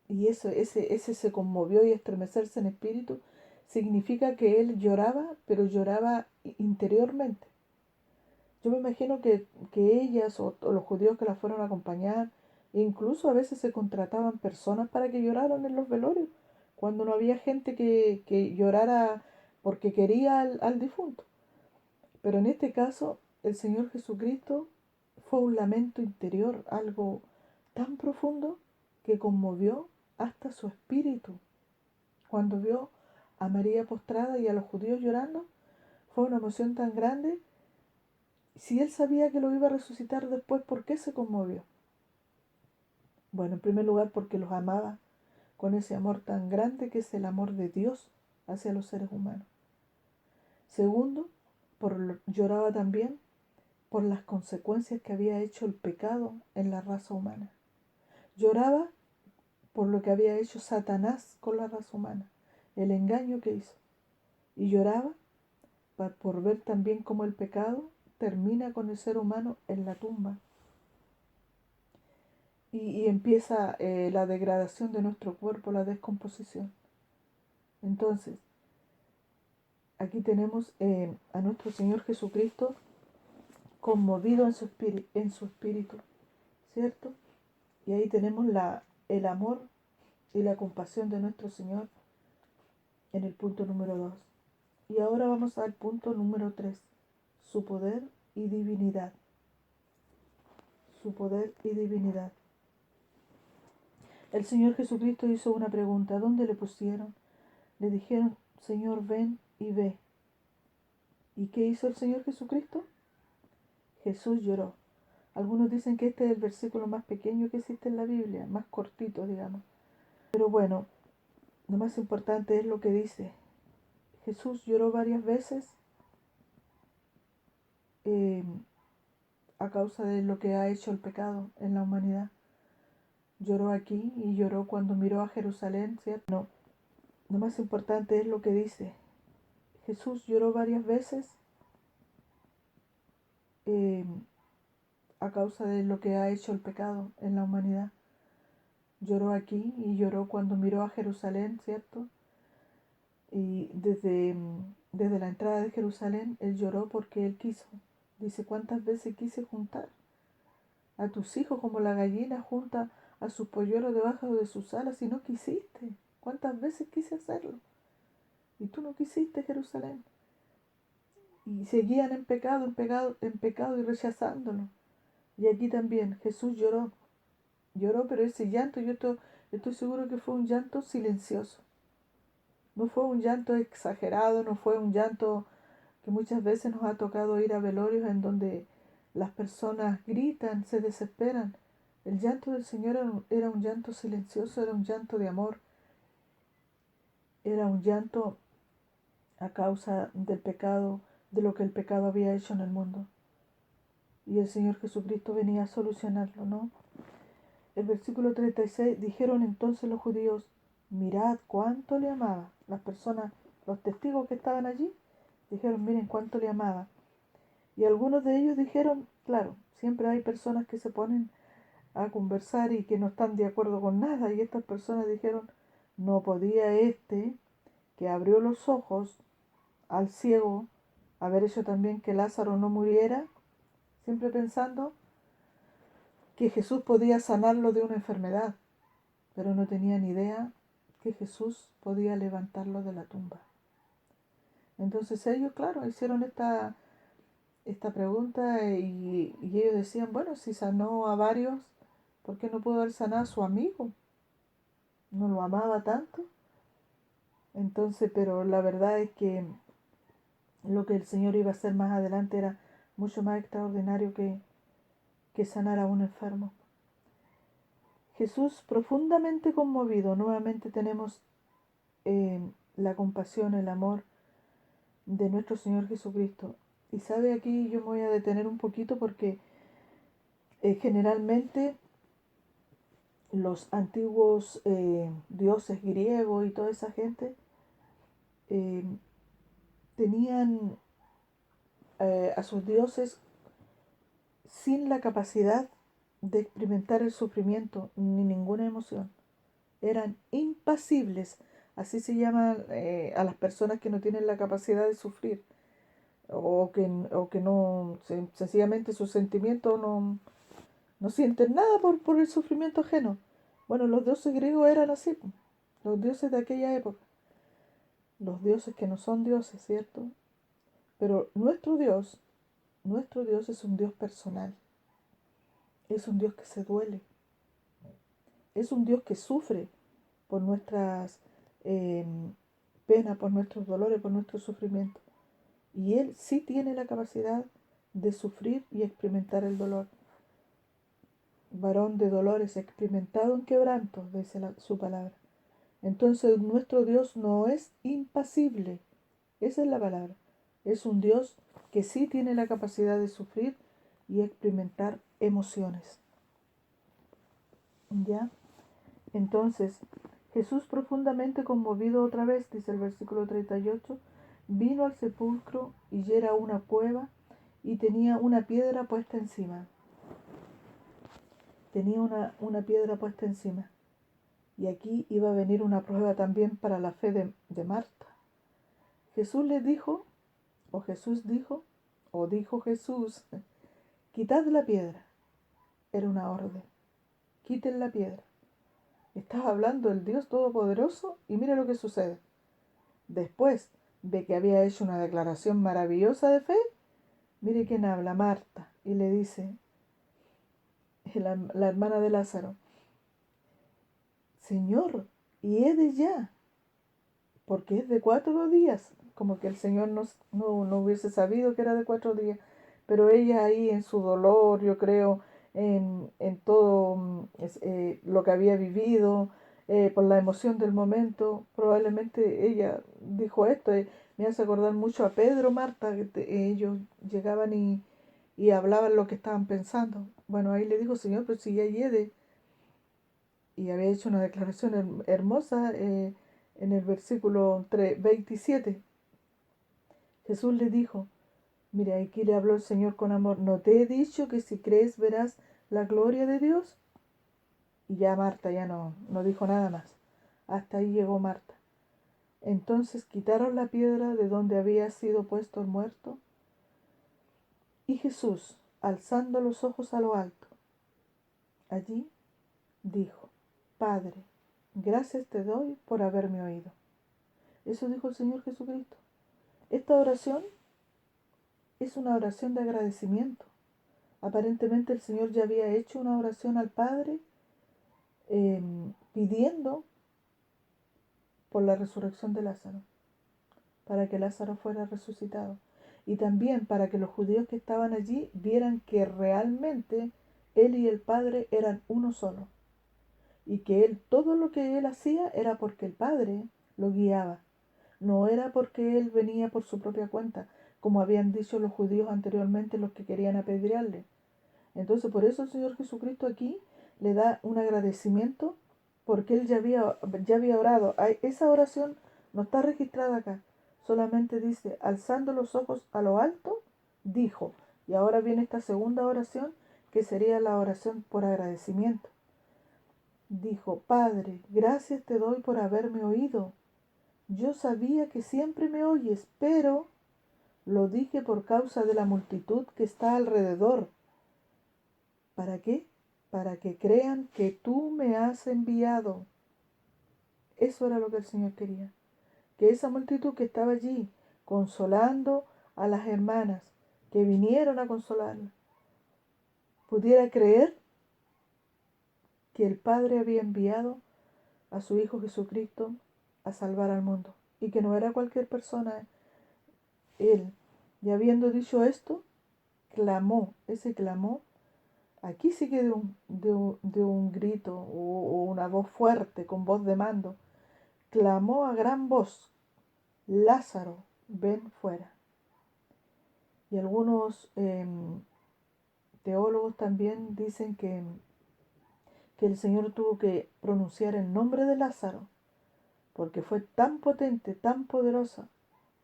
Y eso, ese se conmovió y estremecerse en espíritu significa que él lloraba, pero lloraba interiormente. Yo me imagino que ellas o los judíos que la fueron a acompañar, incluso a veces se contrataban personas para que lloraran en los velorios, cuando no había gente que llorara porque quería al difunto. Pero en este caso, el Señor Jesucristo fue un lamento interior, algo tan profundo que conmovió hasta su espíritu. Cuando vio a María postrada y a los judíos llorando, fue una emoción tan grande. Si él sabía que lo iba a resucitar después, ¿por qué se conmovió? Bueno, en primer lugar porque los amaba con ese amor tan grande que es el amor de Dios hacia los seres humanos. Segundo, lloraba también por las consecuencias que había hecho el pecado en la raza humana. Lloraba por lo que había hecho Satanás con la raza humana, el engaño que hizo. Y lloraba por ver también cómo el pecado termina con el ser humano en la tumba. Y empieza la degradación de nuestro cuerpo, la descomposición. Entonces, aquí tenemos a nuestro Señor Jesucristo conmovido en su espíritu, ¿cierto? Y ahí tenemos el amor y la compasión de nuestro Señor en el punto número 2. Y ahora vamos al punto número 3, su poder y divinidad. Su poder y divinidad. El Señor Jesucristo hizo una pregunta: ¿dónde le pusieron? Le dijeron: Señor, ven y ve. ¿Y qué hizo el Señor Jesucristo? Jesús lloró. Algunos dicen que este es el versículo más pequeño que existe en la Biblia, más cortito, digamos. Pero bueno, lo más importante es lo que dice. Jesús lloró varias veces eh, a causa de lo que ha hecho el pecado en la humanidad. Lloró aquí y lloró cuando miró a Jerusalén, ¿cierto? No, lo más importante es lo que dice. Jesús lloró varias veces eh, a causa de lo que ha hecho el pecado en la humanidad. Lloró aquí y lloró cuando miró a Jerusalén, ¿cierto? Y desde la entrada de Jerusalén, él lloró porque él quiso. Dice: ¿cuántas veces quise juntar a tus hijos como la gallina junta a sus polluelos debajo de sus alas y no quisiste? ¿Cuántas veces quise hacerlo? Y tú no quisiste, Jerusalén. Y seguían en pecado, en pecado, en pecado y rechazándolo. Y aquí también Jesús lloró. Lloró, pero ese llanto, estoy seguro que fue un llanto silencioso. No fue un llanto exagerado, no fue un llanto que muchas veces nos ha tocado ir a velorios en donde las personas gritan, se desesperan. El llanto del Señor era un llanto silencioso, era un llanto de amor, era un llanto a causa del pecado, de lo que el pecado había hecho en el mundo. Y el Señor Jesucristo venía a solucionarlo, ¿no? El versículo 36, dijeron entonces los judíos, mirad cuánto le amaba. Las personas, los testigos que estaban allí, dijeron, miren cuánto le amaba. Y algunos de ellos dijeron, claro, siempre hay personas que se ponen a conversar y que no están de acuerdo con nada. Y estas personas dijeron, no podía este, que abrió los ojos al ciego, haber hecho también que Lázaro no muriera, siempre pensando que Jesús podía sanarlo de una enfermedad, pero no tenían idea que Jesús podía levantarlo de la tumba. Entonces ellos, claro, hicieron esta pregunta y ellos decían, bueno, si sanó a varios, ¿por qué no pudo haber sanado a su amigo? ¿No lo amaba tanto? Entonces, pero la verdad es que lo que el Señor iba a hacer más adelante era mucho más extraordinario que sanar a un enfermo. Jesús profundamente conmovido, nuevamente tenemos la compasión, el amor de nuestro Señor Jesucristo. Y sabe, aquí yo me voy a detener un poquito porque generalmente los antiguos dioses griegos y toda esa gente eh, tenían a sus dioses sin la capacidad de experimentar el sufrimiento ni ninguna emoción. Eran impasibles, así se llama a las personas que no tienen la capacidad de sufrir o que no, sencillamente sus sentimientos no sienten nada por el sufrimiento ajeno. Bueno, los dioses griegos eran así, los dioses de aquella época, los dioses que no son dioses, ¿cierto? Pero nuestro Dios es un Dios personal, es un Dios que se duele, es un Dios que sufre por nuestras eh, penas, por nuestros dolores, por nuestro sufrimiento. Y Él sí tiene la capacidad de sufrir y experimentar el dolor. Varón de dolores, experimentado en quebranto, dice su palabra. Entonces nuestro Dios no es impasible, esa es la palabra. Es un Dios que sí tiene la capacidad de sufrir y experimentar emociones. ¿Ya? Entonces, Jesús profundamente conmovido otra vez, dice el versículo 38, vino al sepulcro y era una cueva y tenía una piedra puesta encima. Tenía una piedra puesta encima. Y aquí iba a venir una prueba también para la fe de Marta. Jesús le dijo, o dijo Jesús, quitad la piedra. Era una orden. Quiten la piedra. Estaba hablando el Dios Todopoderoso y mira lo que sucede. Después de que había hecho una declaración maravillosa de fe, mire quién habla, Marta, y le dice, la hermana de Lázaro, Señor, y he de ya, porque es de 4 días, como que el Señor no hubiese sabido que era de 4 días, pero ella ahí en su dolor, yo creo, en todo lo que había vivido, por la emoción del momento, probablemente ella dijo esto, me hace acordar mucho a Pedro, Marta, que ellos llegaban y hablaban lo que estaban pensando. Bueno, ahí le dijo, Señor, pero si ya llegué, y había hecho una declaración hermosa en el versículo 27. Jesús le dijo, mira, aquí le habló el Señor con amor, ¿no te he dicho que si crees verás la gloria de Dios? Y ya Marta ya no dijo nada más. Hasta ahí llegó Marta. Entonces quitaron la piedra de donde había sido puesto el muerto. Y Jesús, alzando los ojos a lo alto, allí dijo, Padre, gracias te doy por haberme oído. Eso dijo el Señor Jesucristo. Esta oración es una oración de agradecimiento. Aparentemente el Señor ya había hecho una oración al Padre pidiendo por la resurrección de Lázaro, para que Lázaro fuera resucitado. Y también para que los judíos que estaban allí vieran que realmente Él y el Padre eran uno solo. Y que Él, todo lo que Él hacía era porque el Padre lo guiaba. No era porque él venía por su propia cuenta, como habían dicho los judíos anteriormente, los que querían apedrearle. Entonces, por eso el Señor Jesucristo aquí le da un agradecimiento, porque él ya había orado. Esa oración no está registrada acá, solamente dice, alzando los ojos a lo alto, dijo. Y ahora viene esta segunda oración, que sería la oración por agradecimiento. Dijo, Padre, gracias te doy por haberme oído. Yo sabía que siempre me oyes, pero lo dije por causa de la multitud que está alrededor. ¿Para qué? Para que crean que tú me has enviado. Eso era lo que el Señor quería. Que esa multitud que estaba allí, consolando a las hermanas que vinieron a consolarla, pudiera creer que el Padre había enviado a su Hijo Jesucristo a salvar al mundo. Y que no era cualquier persona, Él. Y habiendo dicho esto, clamó. Ese clamó, aquí sí que de un grito o una voz fuerte, con voz de mando. Clamó a gran voz, Lázaro, ven fuera. Y algunos teólogos también dicen que el Señor tuvo que pronunciar el nombre de Lázaro, porque fue tan potente, tan poderosa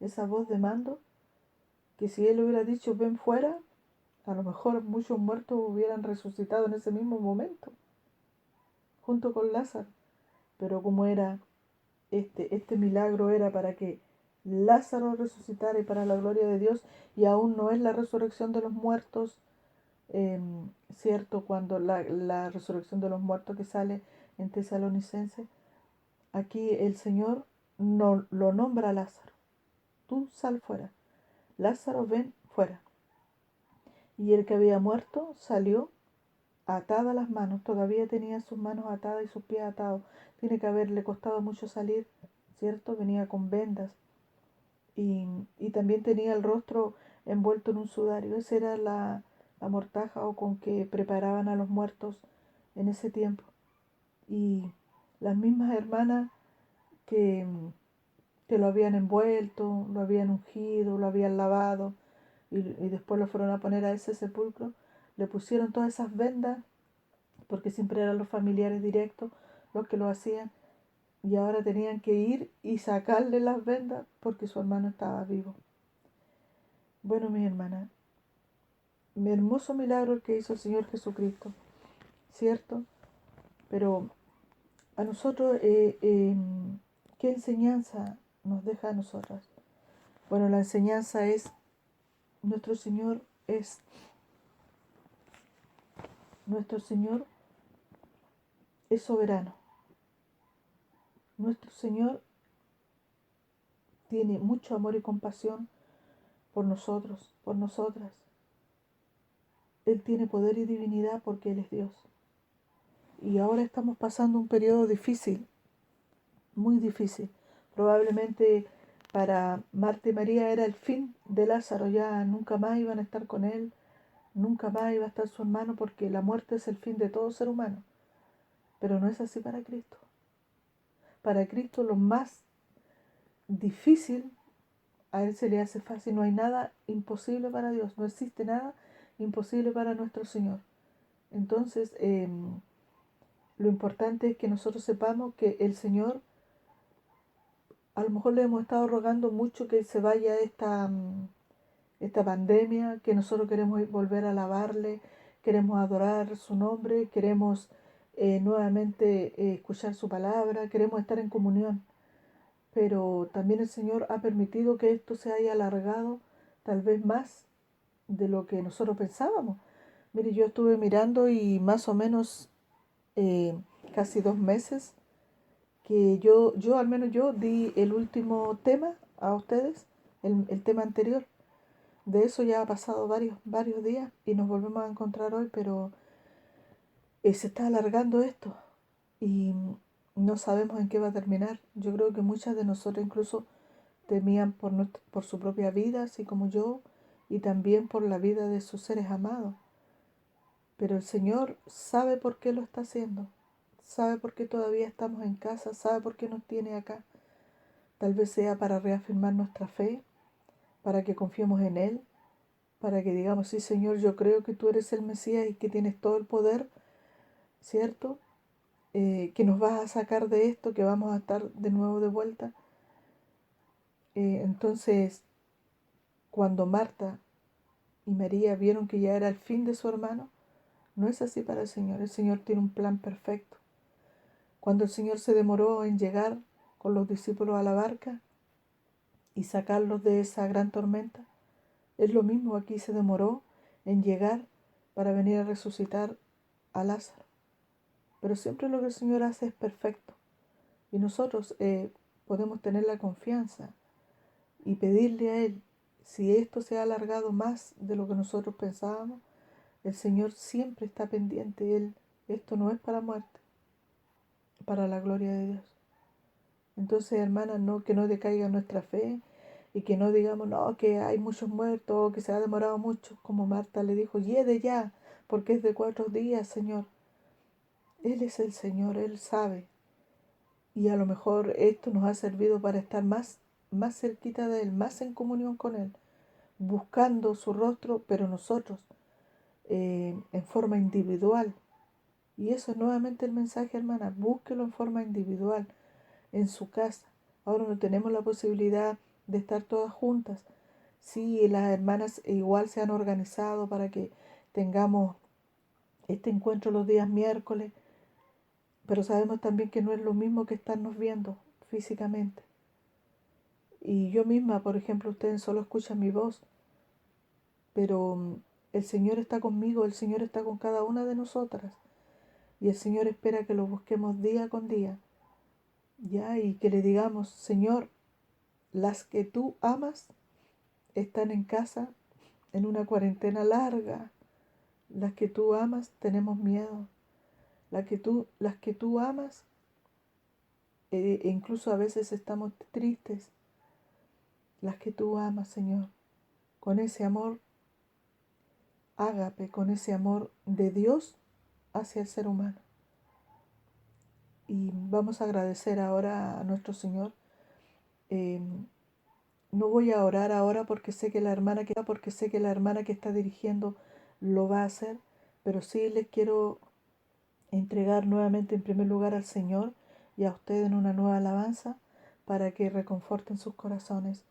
esa voz de mando, que si él hubiera dicho ven fuera, a lo mejor muchos muertos hubieran resucitado en ese mismo momento, junto con Lázaro. Pero como era este milagro era para que Lázaro resucitara y para la gloria de Dios, y aún no es la resurrección de los muertos, cierto, cuando la resurrección de los muertos que sale en Tesalonicense, aquí el Señor no lo nombra a Lázaro. Tú sal fuera. Lázaro, ven fuera. Y el que había muerto salió atadas las manos, todavía tenía sus manos atadas y sus pies atados. Tiene que haberle costado mucho salir, ¿cierto? Venía con vendas y también tenía el rostro envuelto en un sudario. Esa era la mortaja o con que preparaban a los muertos en ese tiempo. Y las mismas hermanas que, que lo habían envuelto, lo habían ungido, lo habían lavado y después lo fueron a poner a ese sepulcro, le pusieron todas esas vendas porque siempre eran los familiares directos los que lo hacían, y ahora tenían que ir y sacarle las vendas porque su hermano estaba vivo. Bueno, mi hermana, mi hermoso milagro que hizo el Señor Jesucristo, ¿cierto? Pero a nosotros, ¿qué enseñanza nos deja a nosotras? Bueno, la enseñanza es, nuestro Señor es, nuestro Señor es soberano. Nuestro Señor tiene mucho amor y compasión por nosotros, por nosotras. Él tiene poder y divinidad porque Él es Dios. Y ahora estamos pasando un periodo difícil, muy difícil. Probablemente para Marta y María era el fin de Lázaro, ya nunca más iban a estar con él, nunca más iba a estar su hermano, porque la muerte es el fin de todo ser humano. Pero no es así para Cristo. Para Cristo lo más difícil, a Él se le hace fácil. No hay nada imposible para Dios, no existe nada imposible para nuestro Señor. Entonces, lo importante es que nosotros sepamos que el Señor, a lo mejor le hemos estado rogando mucho que se vaya esta pandemia, que nosotros queremos volver a alabarle, queremos adorar su nombre, queremos nuevamente escuchar su palabra, queremos estar en comunión. Pero también el Señor ha permitido que esto se haya alargado tal vez más de lo que nosotros pensábamos. Mire, yo estuve mirando y más o menos casi 2 meses que yo al menos yo di el último tema a ustedes, el tema anterior. De eso ya ha pasado varios días y nos volvemos a encontrar hoy, pero se está alargando esto y no sabemos en qué va a terminar. Yo creo que muchas de nosotros incluso temían por su propia vida, así como yo, y también por la vida de sus seres amados. Pero el Señor sabe por qué lo está haciendo, sabe por qué todavía estamos en casa, sabe por qué nos tiene acá. Tal vez sea para reafirmar nuestra fe, para que confiemos en Él, para que digamos, sí Señor, yo creo que tú eres el Mesías y que tienes todo el poder, ¿cierto? Que nos vas a sacar de esto, que vamos a estar de nuevo de vuelta. Entonces, cuando Marta y María vieron que ya era el fin de su hermano, no es así para el Señor. El Señor tiene un plan perfecto. Cuando el Señor se demoró en llegar con los discípulos a la barca y sacarlos de esa gran tormenta, es lo mismo, aquí se demoró en llegar para venir a resucitar a Lázaro. Pero siempre lo que el Señor hace es perfecto. Y nosotros podemos tener la confianza y pedirle a Él, si esto se ha alargado más de lo que nosotros pensábamos, el Señor siempre está pendiente. Esto no es para muerte, para la gloria de Dios. Entonces, hermanas, no, que no decaiga nuestra fe y que no digamos, no, que hay muchos muertos, que se ha demorado mucho, como Marta le dijo, llegue ya, porque es de 4 días, Señor. Él es el Señor, Él sabe. Y a lo mejor esto nos ha servido para estar más cerquita de Él, más en comunión con Él, buscando su rostro, pero nosotros en forma individual. Y eso es nuevamente el mensaje, hermana, búsquelo en forma individual, en su casa. Ahora no tenemos la posibilidad de estar todas juntas. Sí, las hermanas igual se han organizado para que tengamos este encuentro los días miércoles, pero sabemos también que no es lo mismo que estarnos viendo físicamente. Y yo misma, por ejemplo, ustedes solo escuchan mi voz, pero el Señor está conmigo, el Señor está con cada una de nosotras. Y el Señor espera que lo busquemos día con día, ¿ya? Y que le digamos, Señor, las que tú amas están en casa en una cuarentena larga. Las que tú amas tenemos miedo. Las que tú amas, e incluso a veces estamos tristes. Las que tú amas, Señor, con ese amor ágape, con ese amor de Dios hacia el ser humano. Y vamos a agradecer ahora a nuestro Señor. Eh, no voy a orar ahora porque sé que la hermana que está dirigiendo lo va a hacer, pero sí les quiero entregar nuevamente en primer lugar al Señor y a ustedes en una nueva alabanza para que reconforten sus corazones.